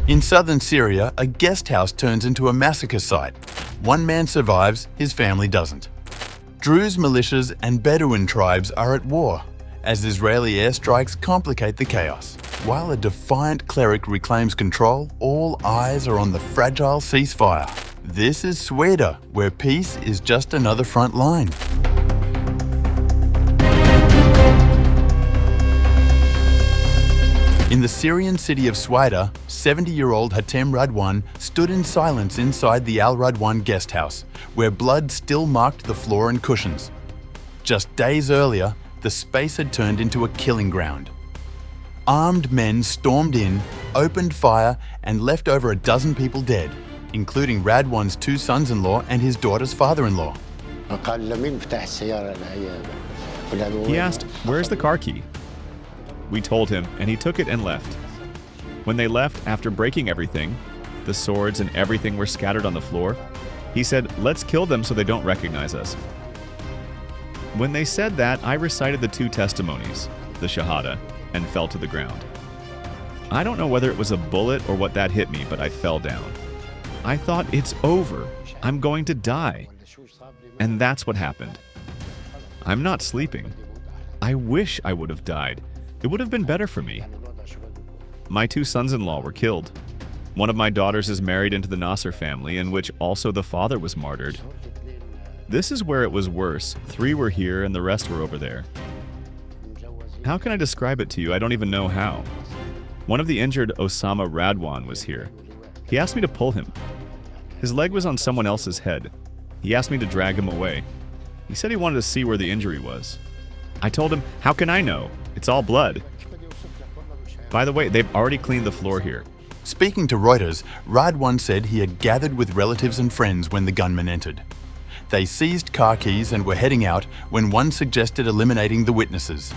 In southern Syria, a guest house turns into a massacre site. One man survives, his family doesn't. Druze militias and Bedouin tribes are at war, as Israeli airstrikes complicate the chaos. While a defiant cleric reclaims control, all eyes are on the fragile ceasefire. This is Sweida, where peace is just another front line. In the Syrian city of Sweida, 70-year-old Hatem Radwan stood in silence inside the Al Radwan guest house, where blood still marked the floor and cushions. Just days earlier, the space had turned into a killing ground. Armed men stormed in, opened fire, and left over a dozen people dead, including Radwan's two sons-in-law and his daughter's father-in-law. He asked, "Where's the car key?" We told him, and he took it and left. When they left, after breaking everything, the swords and everything were scattered on the floor, he said, "Let's kill them so they don't recognize us." When they said that, I recited the two testimonies, the Shahada, and fell to the ground. I don't know whether it was a bullet or what that hit me, but I fell down. I thought, it's over. I'm going to die. And that's what happened. I'm not sleeping. I wish I would have died. It would have been better for me. My two sons-in-law were killed. One of my daughters is married into the Nasser family, in which also the father was martyred. This is where it was worse. 3 were here and the rest were over there. How can I describe it to you? I don't even know how. One of the injured Hatem Radwan was here. He asked me to pull him. His leg was on someone else's head. He asked me to drag him away. He said he wanted to see where the injury was. I told him, how can I know? It's all blood. By the way, they've already cleaned the floor here. Speaking to Reuters, Radwan said he had gathered with relatives and friends when the gunmen entered. They seized car keys and were heading out when one suggested eliminating the witnesses.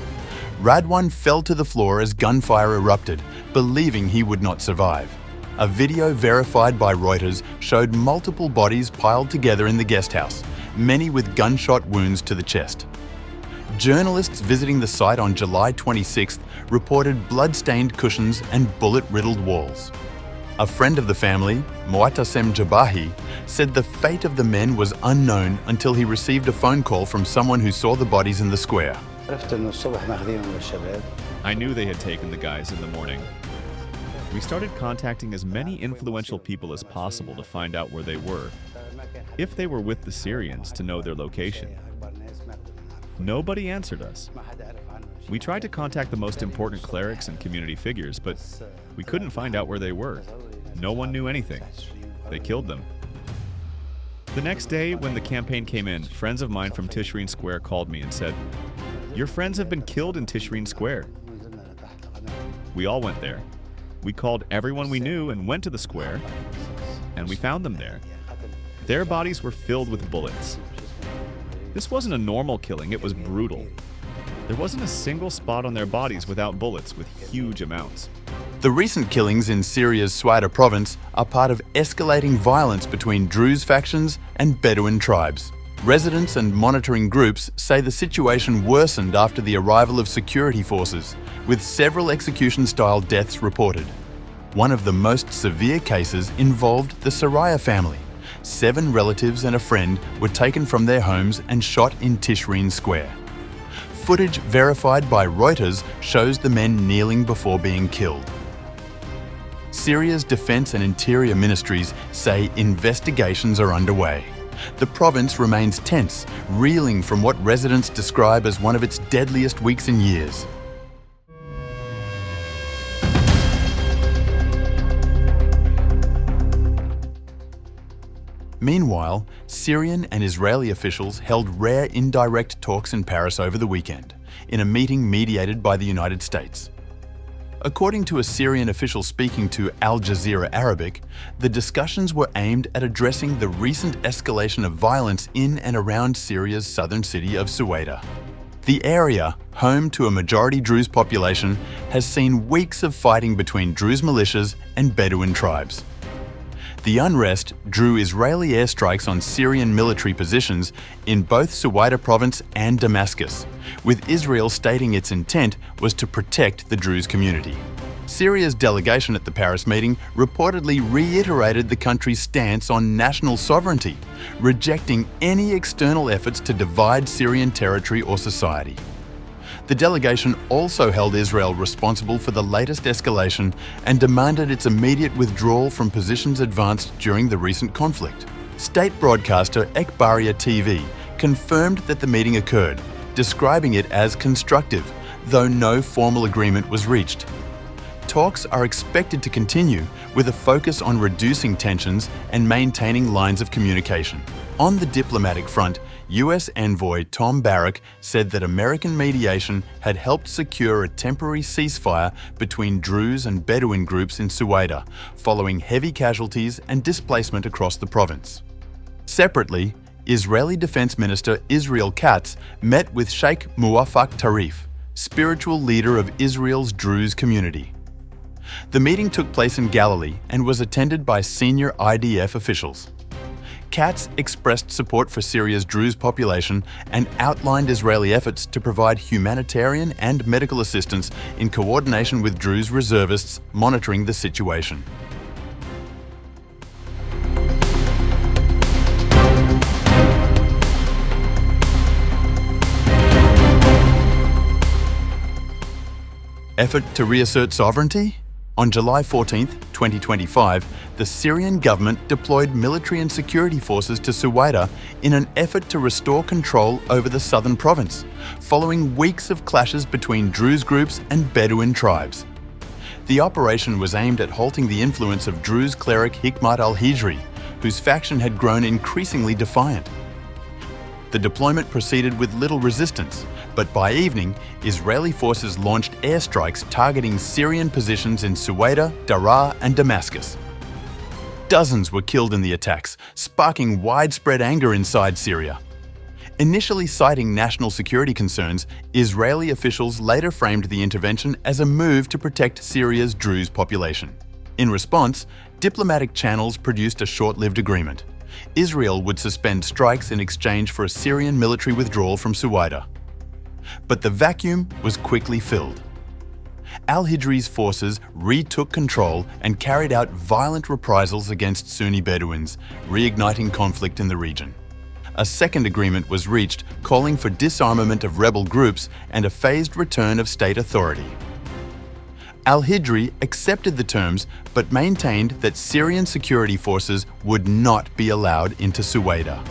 Radwan fell to the floor as gunfire erupted, believing he would not survive. A video verified by Reuters showed multiple bodies piled together in the guest house, many with gunshot wounds to the chest. Journalists visiting the site on July 26th reported blood-stained cushions and bullet-riddled walls. A friend of the family, Mu'tasim Jabahi, said the fate of the men was unknown until he received a phone call from someone who saw the bodies in the square. I knew they had taken the guys in the morning. We started contacting as many influential people as possible to find out where they were, if they were with the Syrians, to know their location. Nobody answered us. We tried to contact the most important clerics and community figures, but we couldn't find out where they were. No one knew anything. They killed them. The next day, when the campaign came in, friends of mine from Tishreen Square called me and said, "Your friends have been killed in Tishreen Square." We all went there. We called everyone we knew and went to the square, and we found them there. Their bodies were filled with bullets. This wasn't a normal killing, it was brutal. There wasn't a single spot on their bodies without bullets, with huge amounts. The recent killings in Syria's Suwayda province are part of escalating violence between Druze factions and Bedouin tribes. Residents and monitoring groups say the situation worsened after the arrival of security forces, with several execution-style deaths reported. One of the most severe cases involved the Syria family. 7 relatives and a friend were taken from their homes and shot in Tishreen Square. Footage verified by Reuters shows the men kneeling before being killed. Syria's defense and interior ministries say investigations are underway. The province remains tense, reeling from what residents describe as one of its deadliest weeks in years. Meanwhile, Syrian and Israeli officials held rare indirect talks in Paris over the weekend, in a meeting mediated by the United States. According to a Syrian official speaking to Al Jazeera Arabic, the discussions were aimed at addressing the recent escalation of violence in and around Syria's southern city of Suwayda. The area, home to a majority Druze population, has seen weeks of fighting between Druze militias and Bedouin tribes. The unrest drew Israeli airstrikes on Syrian military positions in both Suwayda province and Damascus, with Israel stating its intent was to protect the Druze community. Syria's delegation at the Paris meeting reportedly reiterated the country's stance on national sovereignty, rejecting any external efforts to divide Syrian territory or society. The delegation also held Israel responsible for the latest escalation and demanded its immediate withdrawal from positions advanced during the recent conflict. State broadcaster Ekbaria TV confirmed that the meeting occurred, describing it as constructive, though no formal agreement was reached. Talks are expected to continue with a focus on reducing tensions and maintaining lines of communication. On the diplomatic front, US envoy Tom Barrack said that American mediation had helped secure a temporary ceasefire between Druze and Bedouin groups in Suwayda, following heavy casualties and displacement across the province. Separately, Israeli Defense Minister Israel Katz met with Sheikh Muwaffaq Tarif, spiritual leader of Israel's Druze community. The meeting took place in Galilee and was attended by senior IDF officials. Katz expressed support for Syria's Druze population and outlined Israeli efforts to provide humanitarian and medical assistance in coordination with Druze reservists monitoring the situation. Effort to reassert sovereignty? On July 14, 2025, the Syrian government deployed military and security forces to Suwayda in an effort to restore control over the southern province, following weeks of clashes between Druze groups and Bedouin tribes. The operation was aimed at halting the influence of Druze cleric Hikmat al-Hijri, whose faction had grown increasingly defiant. The deployment proceeded with little resistance, but by evening, Israeli forces launched airstrikes targeting Syrian positions in Sweida, Daraa, and Damascus. Dozens were killed in the attacks, sparking widespread anger inside Syria. Initially citing national security concerns, Israeli officials later framed the intervention as a move to protect Syria's Druze population. In response, diplomatic channels produced a short-lived agreement. Israel would suspend strikes in exchange for a Syrian military withdrawal from Suwayda. But the vacuum was quickly filled. Al-Hijri's forces retook control and carried out violent reprisals against Sunni Bedouins, reigniting conflict in the region. A second agreement was reached, calling for disarmament of rebel groups and a phased return of state authority. Al-Hijri accepted the terms but maintained that Syrian security forces would not be allowed into Suwayda.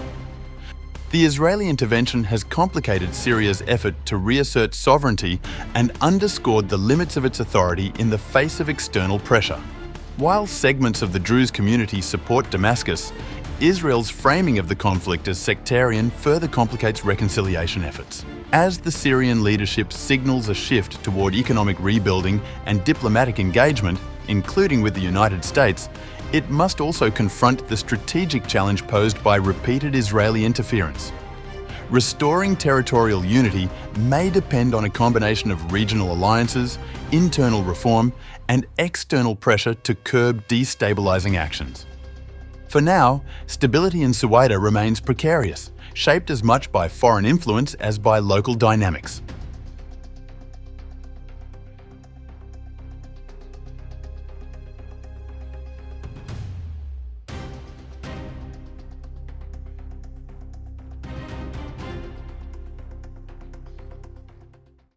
The Israeli intervention has complicated Syria's effort to reassert sovereignty and underscored the limits of its authority in the face of external pressure. While segments of the Druze community support Damascus, Israel's framing of the conflict as sectarian further complicates reconciliation efforts. As the Syrian leadership signals a shift toward economic rebuilding and diplomatic engagement, including with the United States, it must also confront the strategic challenge posed by repeated Israeli interference. Restoring territorial unity may depend on a combination of regional alliances, internal reform, and external pressure to curb destabilizing actions. For now, stability in Suwayda remains precarious, shaped as much by foreign influence as by local dynamics.